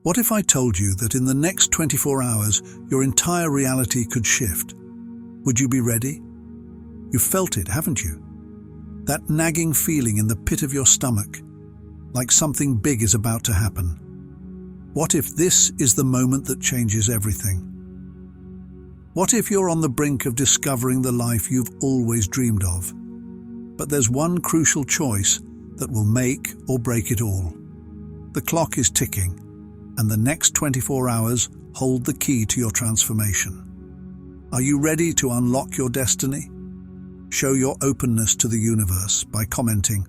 What if I told you that in the next 24 hours, your entire reality could shift? Would you be ready? You've felt it, haven't you? That nagging feeling in the pit of your stomach, like something big is about to happen. What if this is the moment that changes everything? What if you're on the brink of discovering the life you've always dreamed of? But there's one crucial choice that will make or break it all. The clock is ticking, and the next 24 hours hold the key to your transformation. Are you ready to unlock your destiny? Show your openness to the universe by commenting,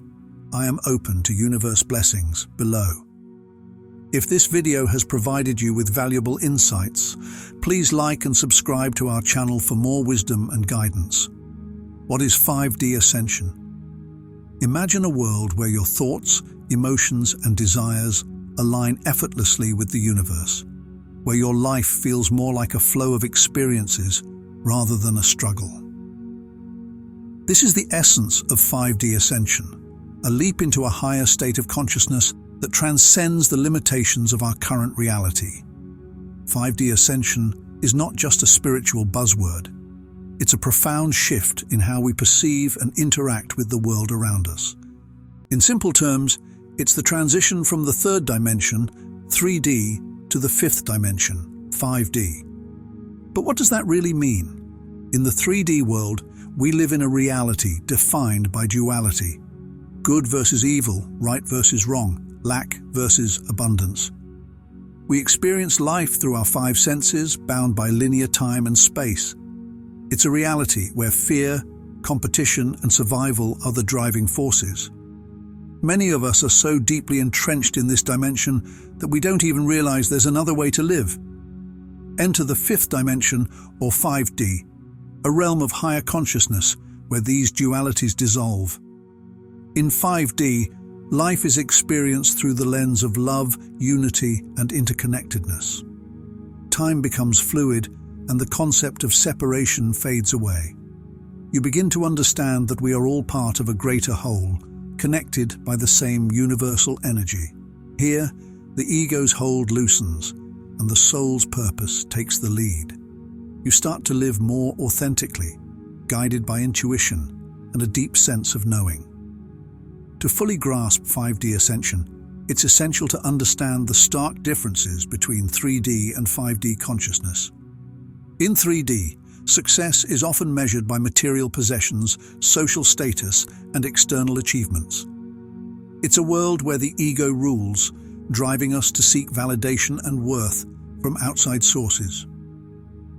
"I am open to universe blessings," below. If this video has provided you with valuable insights, please like and subscribe to our channel for more wisdom and guidance. What is 5D Ascension? Imagine a world where your thoughts, emotions, and desires align effortlessly with the universe, where your life feels more like a flow of experiences rather than a struggle. This is the essence of 5D Ascension, a leap into a higher state of consciousness that transcends the limitations of our current reality. 5D Ascension is not just a spiritual buzzword. It's a profound shift in how we perceive and interact with the world around us. In simple terms, it's the transition from the third dimension, 3D, to the fifth dimension, 5D. But what does that really mean? In the 3D world, we live in a reality defined by duality. Good versus evil, right versus wrong, lack versus abundance. We experience life through our five senses, bound by linear time and space. It's a reality where fear, competition, and survival are the driving forces. Many of us are so deeply entrenched in this dimension that we don't even realize there's another way to live. Enter the fifth dimension, or 5D, a realm of higher consciousness where these dualities dissolve. In 5D, life is experienced through the lens of love, unity, and interconnectedness. Time becomes fluid, and the concept of separation fades away. You begin to understand that we are all part of a greater whole, connected by the same universal energy. Here, the ego's hold loosens, and the soul's purpose takes the lead. You start to live more authentically, guided by intuition and a deep sense of knowing. To fully grasp 5D Ascension, it's essential to understand the stark differences between 3D and 5D consciousness. In 3D, success is often measured by material possessions, social status, and external achievements. It's a world where the ego rules, driving us to seek validation and worth from outside sources.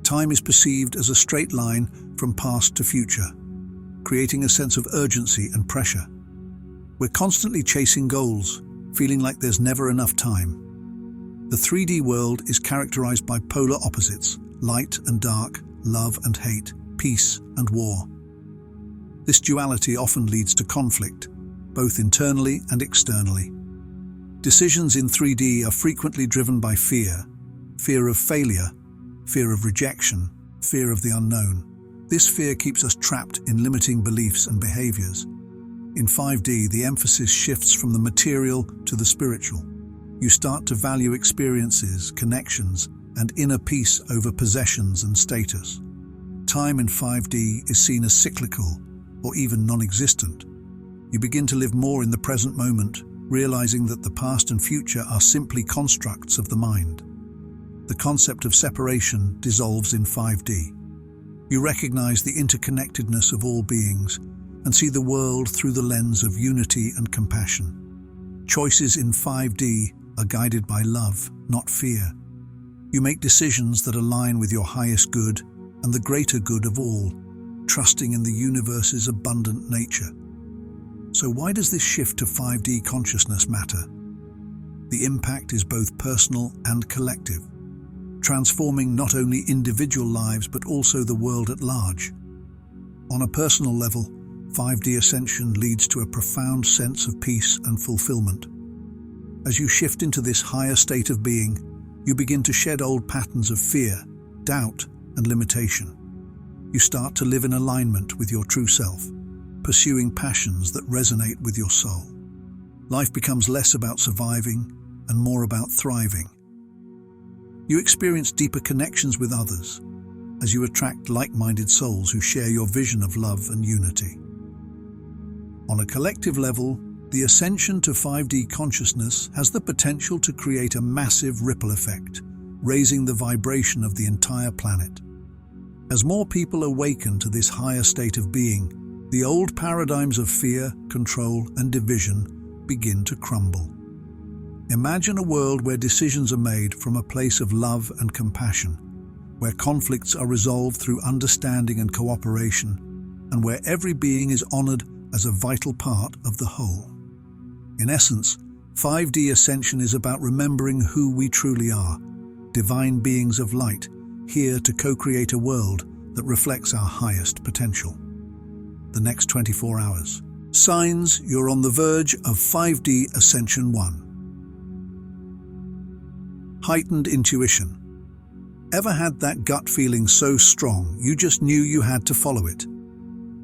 Time is perceived as a straight line from past to future, creating a sense of urgency and pressure. We're constantly chasing goals, feeling like there's never enough time. The 3D world is characterized by polar opposites, light and dark, love and hate, peace and war. This duality often leads to conflict, both internally and externally. Decisions in 3D are frequently driven by fear of failure, fear of rejection, fear of the unknown. This fear keeps us trapped in limiting beliefs and behaviors. In 5D, the emphasis shifts from the material to the spiritual. You start to value experiences, connections, and inner peace over possessions and status. Time in 5D is seen as cyclical or even non-existent. You begin to live more in the present moment, realizing that the past and future are simply constructs of the mind. The concept of separation dissolves in 5D. You recognize the interconnectedness of all beings and see the world through the lens of unity and compassion. Choices in 5D are guided by love, not fear. You make decisions that align with your highest good and the greater good of all, trusting in the universe's abundant nature. So why does this shift to 5D consciousness matter? The impact is both personal and collective, transforming not only individual lives but also the world at large. On a personal level, 5D Ascension leads to a profound sense of peace and fulfillment. As you shift into this higher state of being, you begin to shed old patterns of fear, doubt, and limitation. You start to live in alignment with your true self, pursuing passions that resonate with your soul. Life becomes less about surviving and more about thriving, You experience deeper connections with others as you attract like-minded souls who share your vision of love and unity. On a collective level, the ascension to 5D consciousness has the potential to create a massive ripple effect, raising the vibration of the entire planet. As more people awaken to this higher state of being, the old paradigms of fear, control, and division begin to crumble. Imagine a world where decisions are made from a place of love and compassion, where conflicts are resolved through understanding and cooperation, and where every being is honored as a vital part of the whole. In essence, 5D ascension is about remembering who we truly are, divine beings of light, here to co-create a world that reflects our highest potential. The next 24 hours. Signs you're on the verge of 5D Ascension 1. Heightened intuition. Ever had that gut feeling so strong you just knew you had to follow it?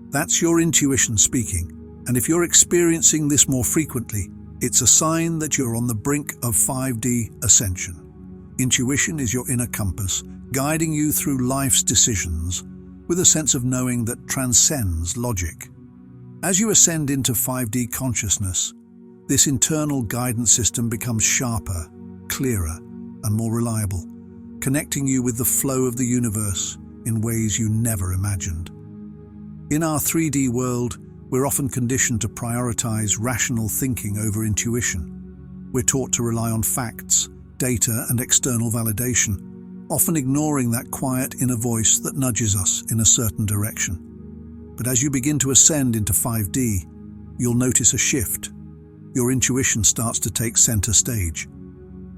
That's your intuition speaking, and if you're experiencing this more frequently, it's a sign that you're on the brink of 5D ascension. Intuition is your inner compass, guiding you through life's decisions with a sense of knowing that transcends logic. As you ascend into 5D consciousness, this internal guidance system becomes sharper, clearer, and more reliable, connecting you with the flow of the universe in ways you never imagined. In our 3D world, we're often conditioned to prioritize rational thinking over intuition. We're taught to rely on facts, data, and external validation, often ignoring that quiet inner voice that nudges us in a certain direction. But as you begin to ascend into 5D, you'll notice a shift. Your intuition starts to take center stage.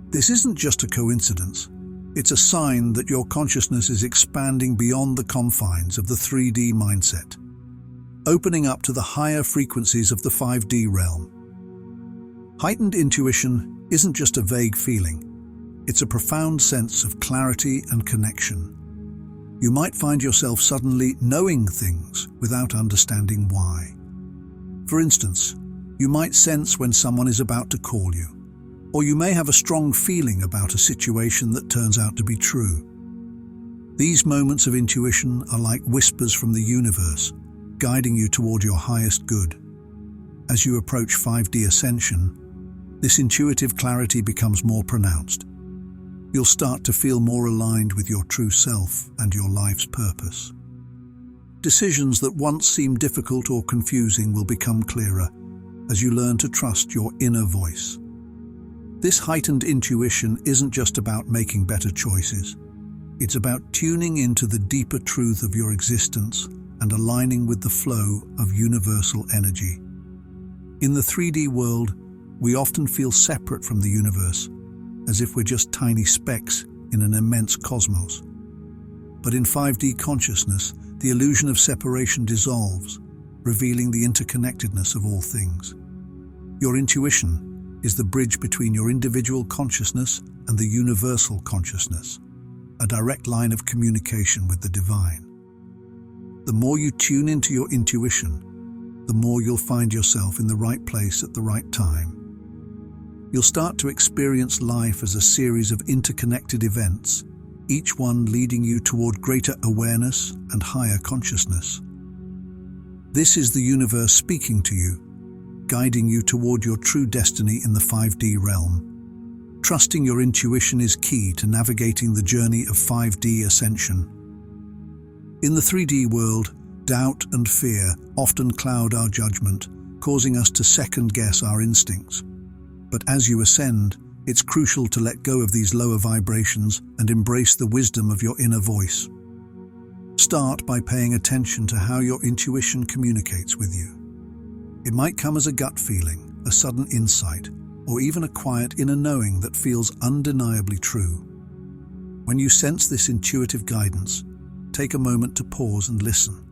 This isn't just a coincidence. It's a sign that your consciousness is expanding beyond the confines of the 3D mindset, opening up to the higher frequencies of the 5D realm. Heightened intuition isn't just a vague feeling. It's a profound sense of clarity and connection. You might find yourself suddenly knowing things without understanding why. For instance, you might sense when someone is about to call you, or you may have a strong feeling about a situation that turns out to be true. These moments of intuition are like whispers from the universe, guiding you toward your highest good. As you approach 5D ascension, this intuitive clarity becomes more pronounced. You'll start to feel more aligned with your true self and your life's purpose. Decisions that once seemed difficult or confusing will become clearer as you learn to trust your inner voice. This heightened intuition isn't just about making better choices. It's about tuning into the deeper truth of your existence and aligning with the flow of universal energy. In the 3D world, we often feel separate from the universe, as if we're just tiny specks in an immense cosmos. But in 5D consciousness, the illusion of separation dissolves, revealing the interconnectedness of all things. Your intuition is the bridge between your individual consciousness and the universal consciousness, a direct line of communication with the divine. The more you tune into your intuition, the more you'll find yourself in the right place at the right time. You'll start to experience life as a series of interconnected events, each one leading you toward greater awareness and higher consciousness. This is the universe speaking to you, guiding you toward your true destiny in the 5D realm. Trusting your intuition is key to navigating the journey of 5D ascension. In the 3D world, doubt and fear often cloud our judgment, causing us to second-guess our instincts. But as you ascend, it's crucial to let go of these lower vibrations and embrace the wisdom of your inner voice. Start by paying attention to how your intuition communicates with you. It might come as a gut feeling, a sudden insight, or even a quiet inner knowing that feels undeniably true. When you sense this intuitive guidance, take a moment to pause and listen.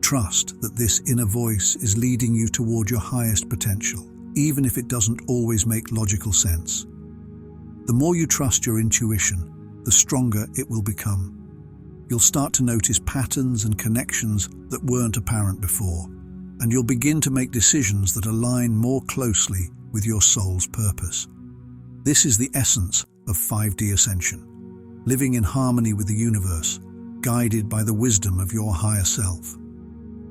Trust that this inner voice is leading you toward your highest potential, even if it doesn't always make logical sense. The more you trust your intuition, the stronger it will become. You'll start to notice patterns and connections that weren't apparent before, and you'll begin to make decisions that align more closely with your soul's purpose. This is the essence of 5D ascension. living in harmony with the universe, guided by the wisdom of your higher self.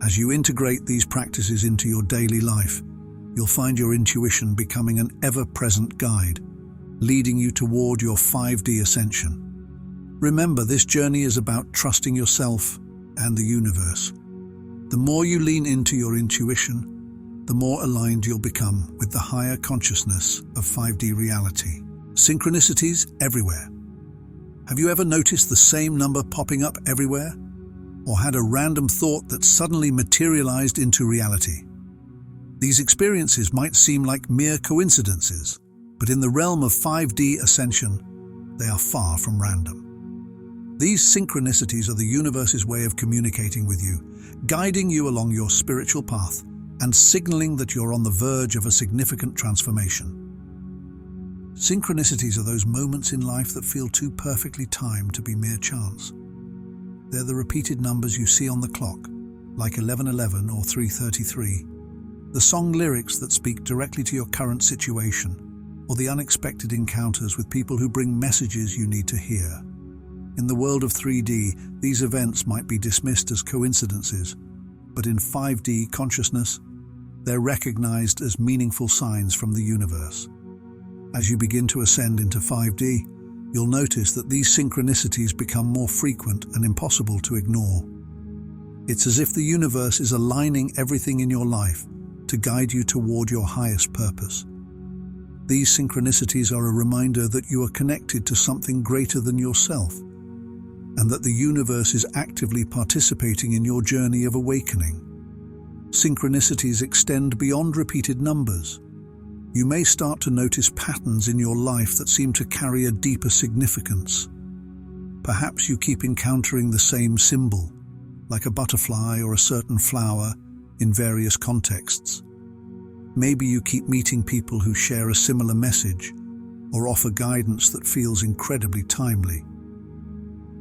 As you integrate these practices into your daily life, you'll find your intuition becoming an ever-present guide, leading you toward your 5D ascension. Remember, this journey is about trusting yourself and the universe. The more you lean into your intuition, the more aligned you'll become with the higher consciousness of 5D reality. Synchronicities everywhere. Have you ever noticed the same number popping up everywhere? Or had a random thought that suddenly materialized into reality? These experiences might seem like mere coincidences, but in the realm of 5D ascension, they are far from random. These synchronicities are the universe's way of communicating with you, guiding you along your spiritual path and signaling that you're on the verge of a significant transformation. Synchronicities are those moments in life that feel too perfectly timed to be mere chance. They're the repeated numbers you see on the clock, like 11:11 or 3:33, the song lyrics that speak directly to your current situation, or the unexpected encounters with people who bring messages you need to hear. In the world of 3D, these events might be dismissed as coincidences, but in 5D consciousness, they're recognized as meaningful signs from the universe. As you begin to ascend into 5D, you'll notice that these synchronicities become more frequent and impossible to ignore. It's as if the universe is aligning everything in your life to guide you toward your highest purpose. These synchronicities are a reminder that you are connected to something greater than yourself, and that the universe is actively participating in your journey of awakening. Synchronicities extend beyond repeated numbers. You may start to notice patterns in your life that seem to carry a deeper significance. Perhaps you keep encountering the same symbol, like a butterfly or a certain flower, in various contexts. Maybe you keep meeting people who share a similar message or offer guidance that feels incredibly timely.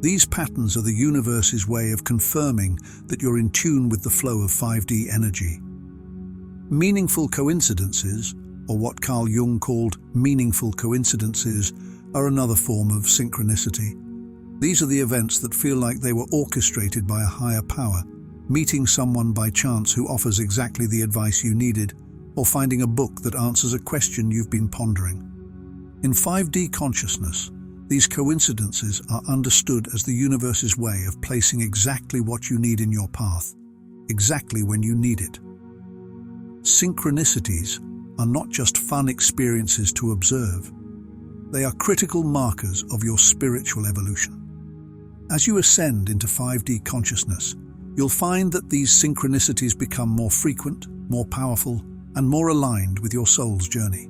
These patterns are the universe's way of confirming that you're in tune with the flow of 5D energy. Meaningful coincidences, or what Carl Jung called meaningful coincidences, are another form of synchronicity. These are the events that feel like they were orchestrated by a higher power, meeting someone by chance who offers exactly the advice you needed, or finding a book that answers a question you've been pondering. In 5D consciousness, these coincidences are understood as the universe's way of placing exactly what you need in your path, exactly when you need it. Synchronicities are not just fun experiences to observe. They are critical markers of your spiritual evolution. As you ascend into 5D consciousness, you'll find that these synchronicities become more frequent, more powerful, and more aligned with your soul's journey.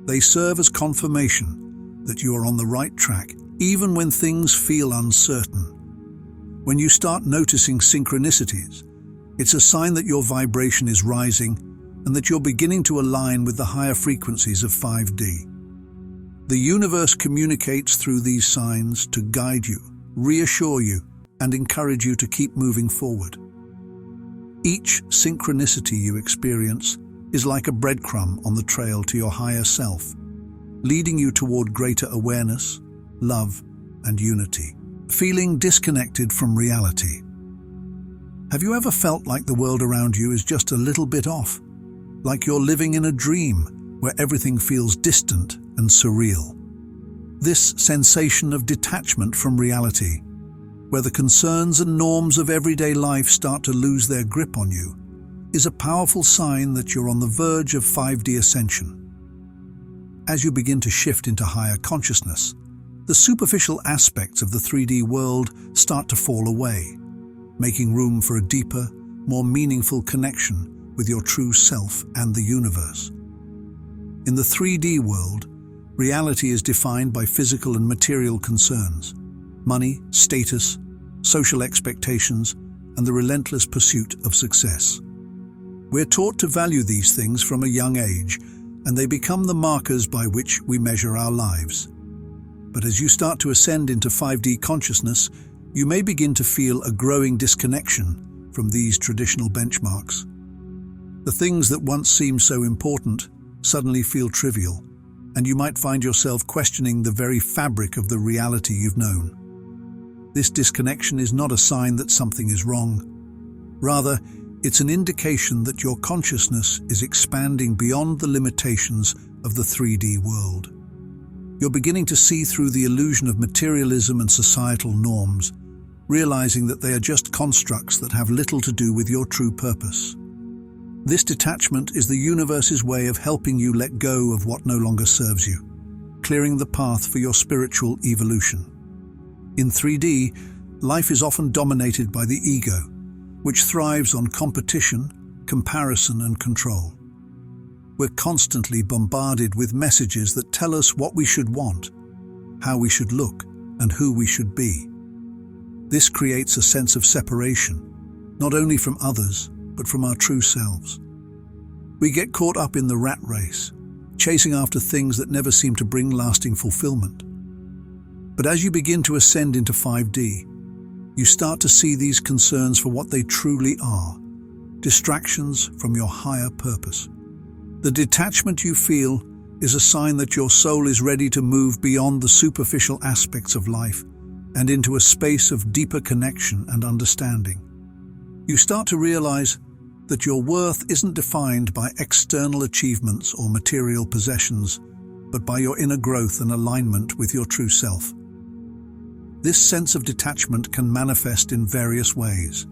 They serve as confirmation that you are on the right track, even when things feel uncertain. When you start noticing synchronicities, it's a sign that your vibration is rising and that you're beginning to align with the higher frequencies of 5D. The universe communicates through these signs to guide you, reassure you, and encourage you to keep moving forward. Each synchronicity you experience is like a breadcrumb on the trail to your higher self, leading you toward greater awareness, love, and unity. Feeling disconnected from reality. Have you ever felt like the world around you is just a little bit off? Like you're living in a dream where everything feels distant and surreal? This sensation of detachment from reality, where the concerns and norms of everyday life start to lose their grip on you, is a powerful sign that you're on the verge of 5D ascension. As you begin to shift into higher consciousness, the superficial aspects of the 3D world start to fall away, making room for a deeper, more meaningful connection with your true self and the universe. In the 3D world, reality is defined by physical and material concerns, money, status, social expectations, and the relentless pursuit of success. We're taught to value these things from a young age, and they become the markers by which we measure our lives. But as you start to ascend into 5D consciousness, you may begin to feel a growing disconnection from these traditional benchmarks. The things that once seemed so important suddenly feel trivial, and you might find yourself questioning the very fabric of the reality you've known. This disconnection is not a sign that something is wrong. Rather, it's an indication that your consciousness is expanding beyond the limitations of the 3D world. You're beginning to see through the illusion of materialism and societal norms, realizing that they are just constructs that have little to do with your true purpose. This detachment is the universe's way of helping you let go of what no longer serves you, clearing the path for your spiritual evolution. In 3D, life is often dominated by the ego, which thrives on competition, comparison, and control. We're constantly bombarded with messages that tell us what we should want, how we should look, and who we should be. This creates a sense of separation, not only from others, but from our true selves. We get caught up in the rat race, chasing after things that never seem to bring lasting fulfillment. But as you begin to ascend into 5D, you start to see these concerns for what they truly are, distractions from your higher purpose. The detachment you feel is a sign that your soul is ready to move beyond the superficial aspects of life and into a space of deeper connection and understanding. You start to realize that your worth isn't defined by external achievements or material possessions, but by your inner growth and alignment with your true self. This sense of detachment can manifest in various ways.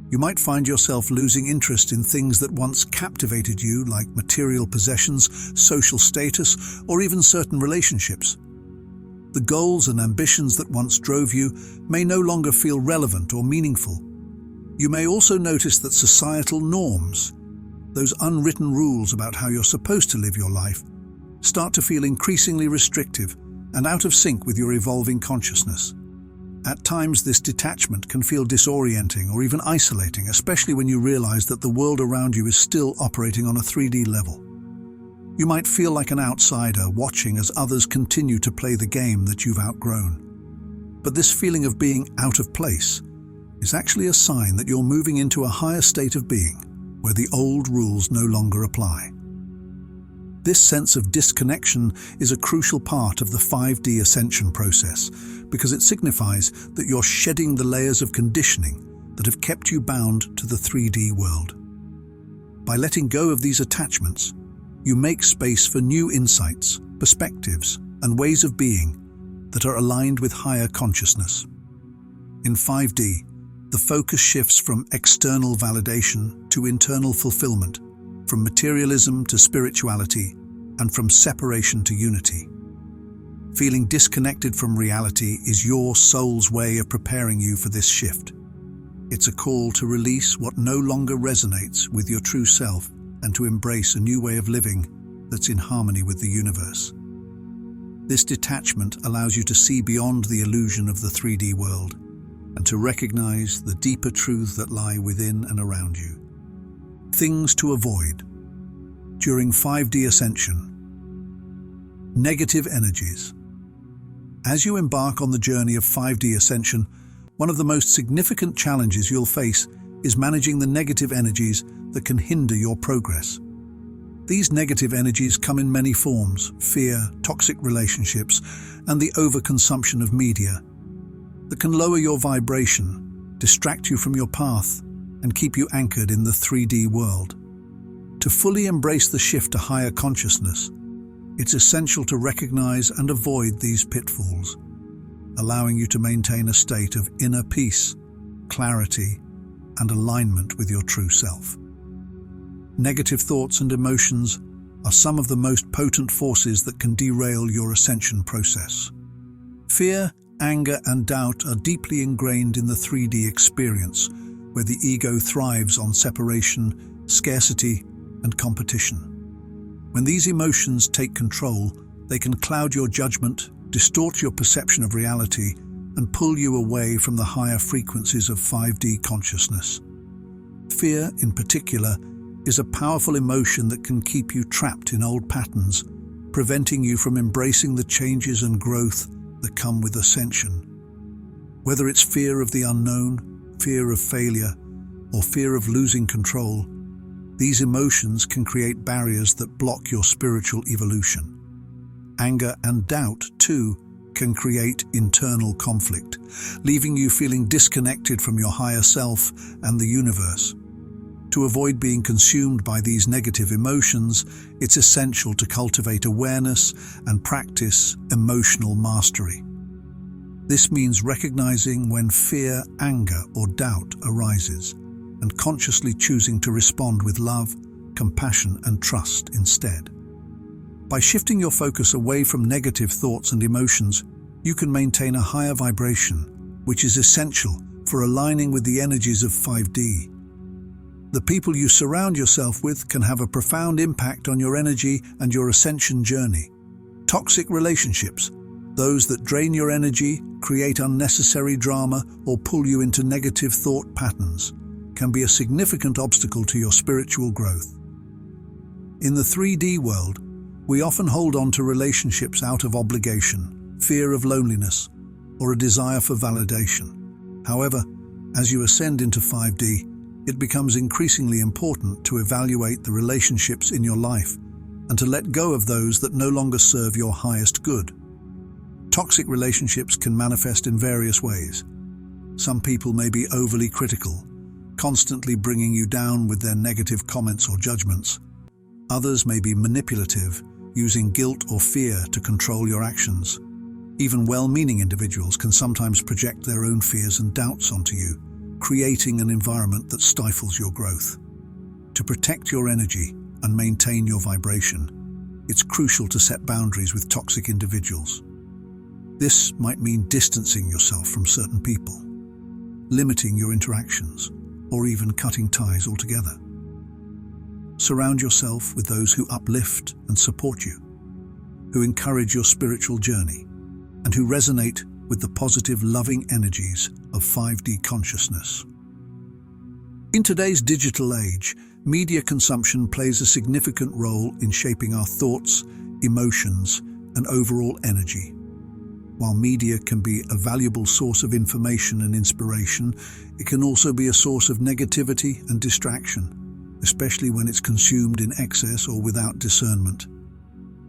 You might find yourself losing interest in things that once captivated you, like material possessions, social status, or even certain relationships. The goals and ambitions that once drove you may no longer feel relevant or meaningful. You may also notice that societal norms, those unwritten rules about how you're supposed to live your life, start to feel increasingly restrictive and out of sync with your evolving consciousness. At times, this detachment can feel disorienting or even isolating, especially when you realize that the world around you is still operating on a 3D level. You might feel like an outsider watching as others continue to play the game that you've outgrown. But this feeling of being out of place is actually a sign that you're moving into a higher state of being, where the old rules no longer apply. This sense of disconnection is a crucial part of the 5D ascension process because it signifies that you're shedding the layers of conditioning that have kept you bound to the 3D world. By letting go of these attachments, you make space for new insights, perspectives, and ways of being that are aligned with higher consciousness. In 5D, the focus shifts from external validation to internal fulfillment, from materialism to spirituality, and from separation to unity. Feeling disconnected from reality is your soul's way of preparing you for this shift. It's a call to release what no longer resonates with your true self and to embrace a new way of living that's in harmony with the universe. This detachment allows you to see beyond the illusion of the 3D world and to recognize the deeper truths that lie within and around you. Things to avoid. During 5D ascension. Negative energies. As you embark on the journey of 5D ascension, one of the most significant challenges you'll face is managing the negative energies that can hinder your progress. These negative energies come in many forms: fear, toxic relationships, and the overconsumption of media that can lower your vibration, distract you from your path, and keep you anchored in the 3D world. To fully embrace the shift to higher consciousness, it's essential to recognize and avoid these pitfalls, allowing you to maintain a state of inner peace, clarity, and alignment with your true self. Negative thoughts and emotions are some of the most potent forces that can derail your ascension process. Fear, anger, and doubt are deeply ingrained in the 3D experience, where the ego thrives on separation, scarcity, and competition. When these emotions take control, they can cloud your judgment, distort your perception of reality, and pull you away from the higher frequencies of 5D consciousness. Fear, in particular, is a powerful emotion that can keep you trapped in old patterns, preventing you from embracing the changes and growth that come with ascension. Whether it's fear of the unknown, fear of failure, or fear of losing control, these emotions can create barriers that block your spiritual evolution. Anger and doubt, too, can create internal conflict, leaving you feeling disconnected from your higher self and the universe. To avoid being consumed by these negative emotions, it's essential to cultivate awareness and practice emotional mastery. This means recognizing when fear, anger, or doubt arises, and consciously choosing to respond with love, compassion, and trust instead. By shifting your focus away from negative thoughts and emotions, you can maintain a higher vibration, which is essential for aligning with the energies of 5D. The people you surround yourself with can have a profound impact on your energy and your ascension journey. Toxic relationships, those that drain your energy, create unnecessary drama, or pull you into negative thought patterns, can be a significant obstacle to your spiritual growth. In the 3D world, we often hold on to relationships out of obligation, fear of loneliness, or a desire for validation. However, as you ascend into 5D, it becomes increasingly important to evaluate the relationships in your life and to let go of those that no longer serve your highest good. Toxic relationships can manifest in various ways. Some people may be overly critical, constantly bringing you down with their negative comments or judgments. Others may be manipulative, using guilt or fear to control your actions. Even well-meaning individuals can sometimes project their own fears and doubts onto you, creating an environment that stifles your growth. To protect your energy and maintain your vibration, it's crucial to set boundaries with toxic individuals. This might mean distancing yourself from certain people, limiting your interactions, or even cutting ties altogether. Surround yourself with those who uplift and support you, who encourage your spiritual journey, and who resonate with the positive, loving energies of 5D consciousness. In today's digital age, media consumption plays a significant role in shaping our thoughts, emotions, and overall energy. While media can be a valuable source of information and inspiration, it can also be a source of negativity and distraction, especially when it's consumed in excess or without discernment.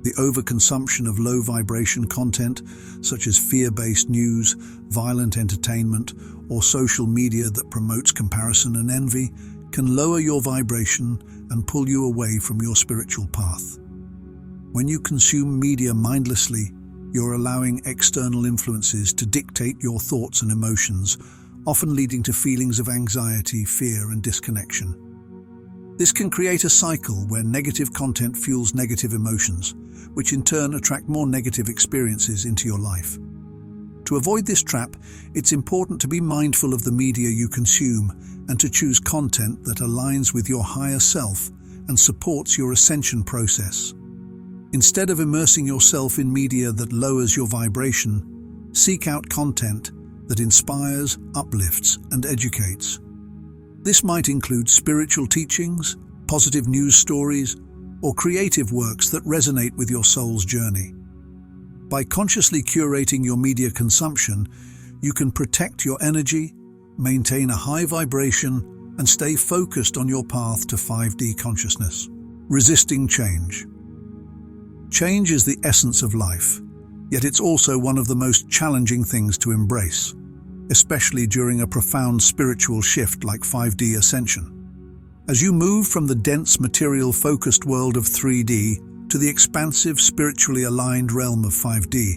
The overconsumption of low-vibration content, such as fear-based news, violent entertainment, or social media that promotes comparison and envy, can lower your vibration and pull you away from your spiritual path. When you consume media mindlessly, you're allowing external influences to dictate your thoughts and emotions, often leading to feelings of anxiety, fear, and disconnection. This can create a cycle where negative content fuels negative emotions, which in turn attract more negative experiences into your life. To avoid this trap, it's important to be mindful of the media you consume and to choose content that aligns with your higher self and supports your ascension process. Instead of immersing yourself in media that lowers your vibration, seek out content that inspires, uplifts, and educates. This might include spiritual teachings, positive news stories, or creative works that resonate with your soul's journey. By consciously curating your media consumption, you can protect your energy, maintain a high vibration, and stay focused on your path to 5D consciousness. Resisting change. Change is the essence of life, yet it's also one of the most challenging things to embrace, especially during a profound spiritual shift like 5D ascension. As you move from the dense material-focused world of 3D to the expansive, spiritually aligned realm of 5D,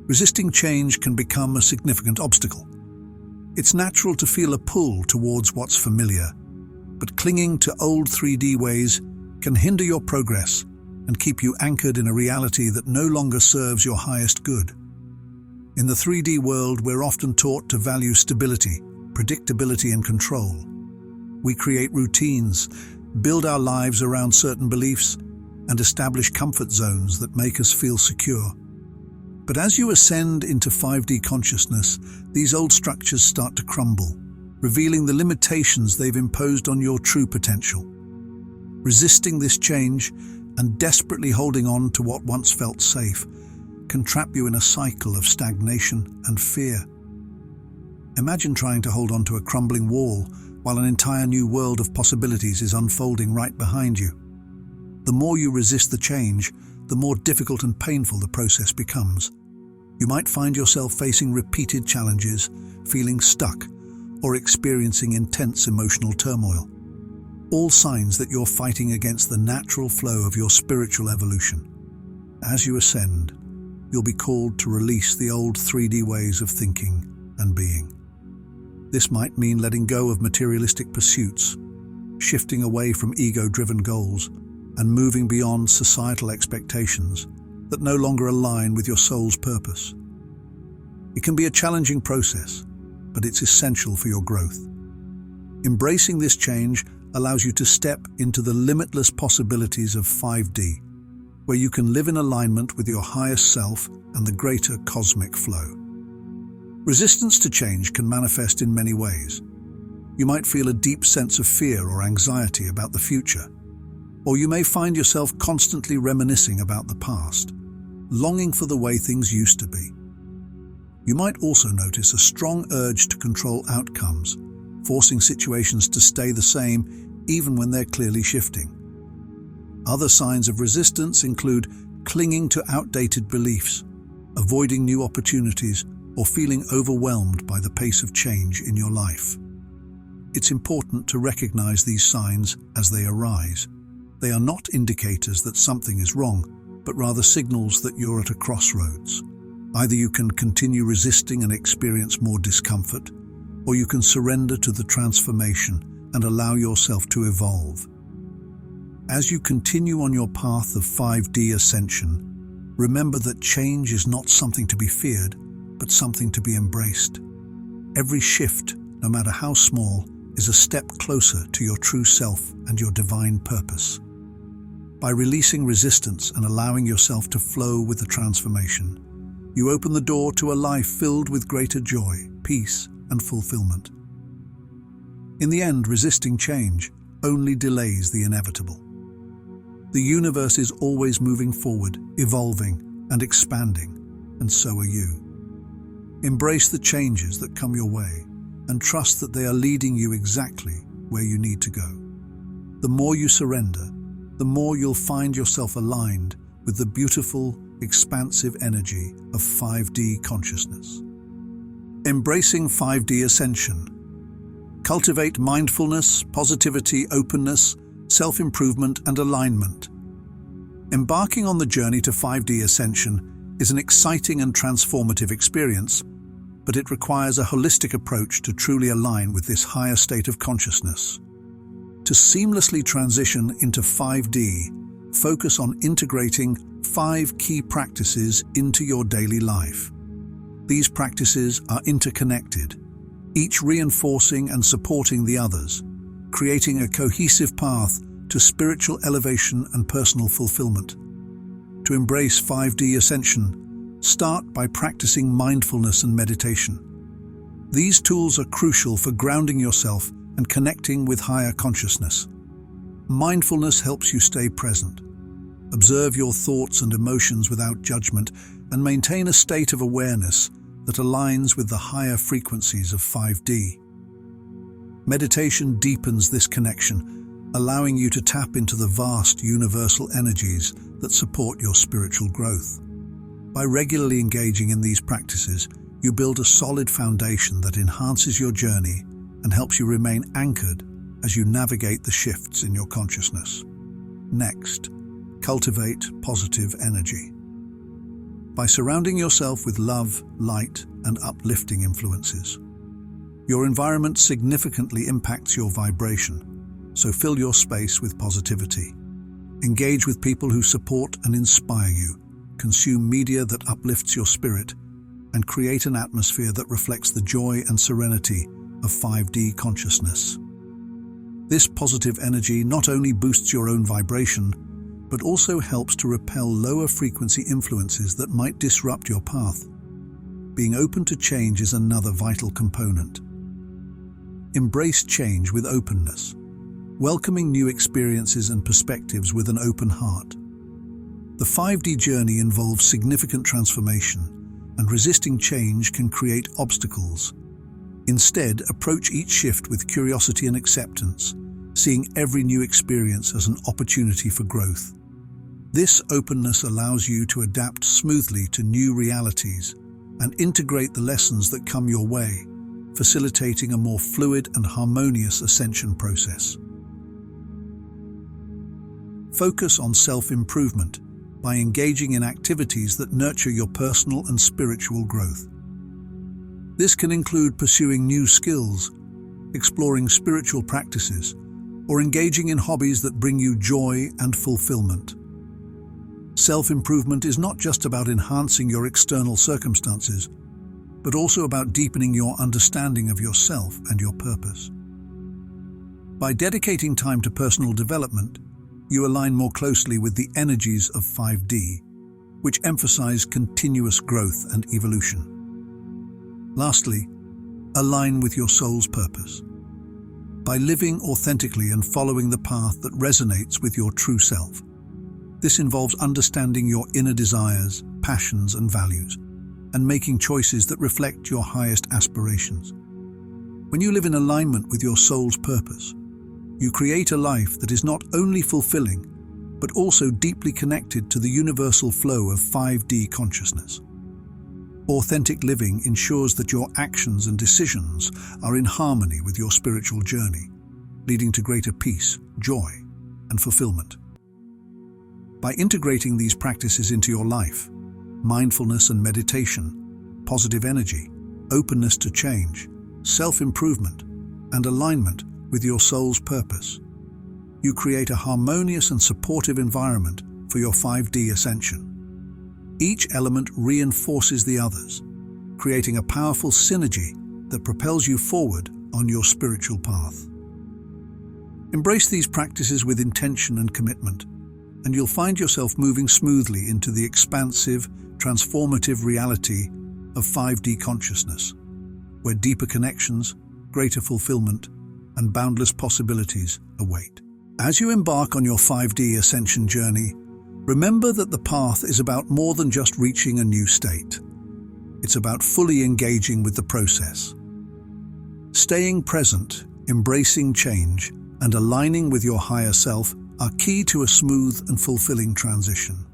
resisting change can become a significant obstacle. It's natural to feel a pull towards what's familiar, but clinging to old 3D ways can hinder your progress and keep you anchored in a reality that no longer serves your highest good. In the 3D world, we're often taught to value stability, predictability, and control. We create routines, build our lives around certain beliefs, and establish comfort zones that make us feel secure. But as you ascend into 5D consciousness, these old structures start to crumble, revealing the limitations they've imposed on your true potential. Resisting this change and desperately holding on to what once felt safe can trap you in a cycle of stagnation and fear. Imagine trying to hold on to a crumbling wall while an entire new world of possibilities is unfolding right behind you. The more you resist the change, the more difficult and painful the process becomes. You might find yourself facing repeated challenges, feeling stuck, or experiencing intense emotional turmoil. All signs that you're fighting against the natural flow of your spiritual evolution. As you ascend, you'll be called to release the old 3D ways of thinking and being. This might mean letting go of materialistic pursuits, shifting away from ego-driven goals, and moving beyond societal expectations that no longer align with your soul's purpose. It can be a challenging process, but it's essential for your growth. Embracing this change allows you to step into the limitless possibilities of 5D, where you can live in alignment with your highest self and the greater cosmic flow. Resistance to change can manifest in many ways. You might feel a deep sense of fear or anxiety about the future, or you may find yourself constantly reminiscing about the past, longing for the way things used to be. You might also notice a strong urge to control outcomes, forcing situations to stay the same even when they're clearly shifting. Other signs of resistance include clinging to outdated beliefs, avoiding new opportunities, or feeling overwhelmed by the pace of change in your life. It's important to recognize these signs as they arise. They are not indicators that something is wrong, but rather signals that you're at a crossroads. Either you can continue resisting and experience more discomfort, or you can surrender to the transformation and allow yourself to evolve. As you continue on your path of 5D ascension, remember that change is not something to be feared, but something to be embraced. Every shift, no matter how small, is a step closer to your true self and your divine purpose. By releasing resistance and allowing yourself to flow with the transformation, you open the door to a life filled with greater joy, peace, and fulfillment. In the end, resisting change only delays the inevitable. The universe is always moving forward, evolving, and expanding, and so are you. Embrace the changes that come your way, and trust that they are leading you exactly where you need to go. The more you surrender, the more you'll find yourself aligned with the beautiful, expansive energy of 5D consciousness. Embracing 5D ascension. Cultivate mindfulness, positivity, openness, self-improvement, and alignment. Embarking on the journey to 5D ascension is an exciting and transformative experience, but it requires a holistic approach to truly align with this higher state of consciousness. To seamlessly transition into 5D, focus on integrating 5 key practices into your daily life. These practices are interconnected, each reinforcing and supporting the others, creating a cohesive path to spiritual elevation and personal fulfillment. To embrace 5D ascension, start by practicing mindfulness and meditation. These tools are crucial for grounding yourself and connecting with higher consciousness. Mindfulness helps you stay present, observe your thoughts and emotions without judgment, and maintain a state of awareness that aligns with the higher frequencies of 5D. Meditation deepens this connection, allowing you to tap into the vast universal energies that support your spiritual growth. By regularly engaging in these practices, you build a solid foundation that enhances your journey and helps you remain anchored as you navigate the shifts in your consciousness. Next, cultivate positive energy. By surrounding yourself with love, light, and uplifting influences, your environment significantly impacts your vibration, so fill your space with positivity. Engage with people who support and inspire you, consume media that uplifts your spirit, and create an atmosphere that reflects the joy and serenity of 5D consciousness. This positive energy not only boosts your own vibration, but also helps to repel lower frequency influences that might disrupt your path. Being open to change is another vital component. Embrace change with openness, welcoming new experiences and perspectives with an open heart. The 5D journey involves significant transformation, and resisting change can create obstacles. Instead, approach each shift with curiosity and acceptance, seeing every new experience as an opportunity for growth. This openness allows you to adapt smoothly to new realities and integrate the lessons that come your way, facilitating a more fluid and harmonious ascension process. Focus on self-improvement by engaging in activities that nurture your personal and spiritual growth. This can include pursuing new skills, exploring spiritual practices, or engaging in hobbies that bring you joy and fulfillment. Self-improvement is not just about enhancing your external circumstances, but also about deepening your understanding of yourself and your purpose. By dedicating time to personal development, you align more closely with the energies of 5D, which emphasize continuous growth and evolution. Lastly, align with your soul's purpose. By living authentically and following the path that resonates with your true self. This involves understanding your inner desires, passions, and values, and making choices that reflect your highest aspirations. When you live in alignment with your soul's purpose, you create a life that is not only fulfilling, but also deeply connected to the universal flow of 5D consciousness. Authentic living ensures that your actions and decisions are in harmony with your spiritual journey, leading to greater peace, joy, and fulfillment. By integrating these practices into your life, mindfulness and meditation, positive energy, openness to change, self-improvement, and alignment with your soul's purpose, you create a harmonious and supportive environment for your 5D ascension. Each element reinforces the others, creating a powerful synergy that propels you forward on your spiritual path. Embrace these practices with intention and commitment, and you'll find yourself moving smoothly into the expansive, transformative reality of 5D consciousness, where deeper connections, greater fulfillment, and boundless possibilities await. As you embark on your 5D ascension journey, remember that the path is about more than just reaching a new state. It's about fully engaging with the process. Staying present, embracing change, and aligning with your higher self are key to a smooth and fulfilling transition.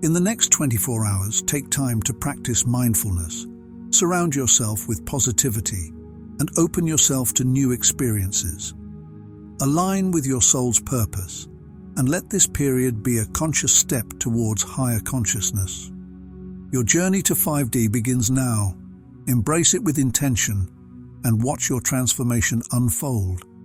In the next 24 hours, take time to practice mindfulness, surround yourself with positivity, and open yourself to new experiences. Align with your soul's purpose, and let this period be a conscious step towards higher consciousness. Your journey to 5D begins now. Embrace it with intention, and watch your transformation unfold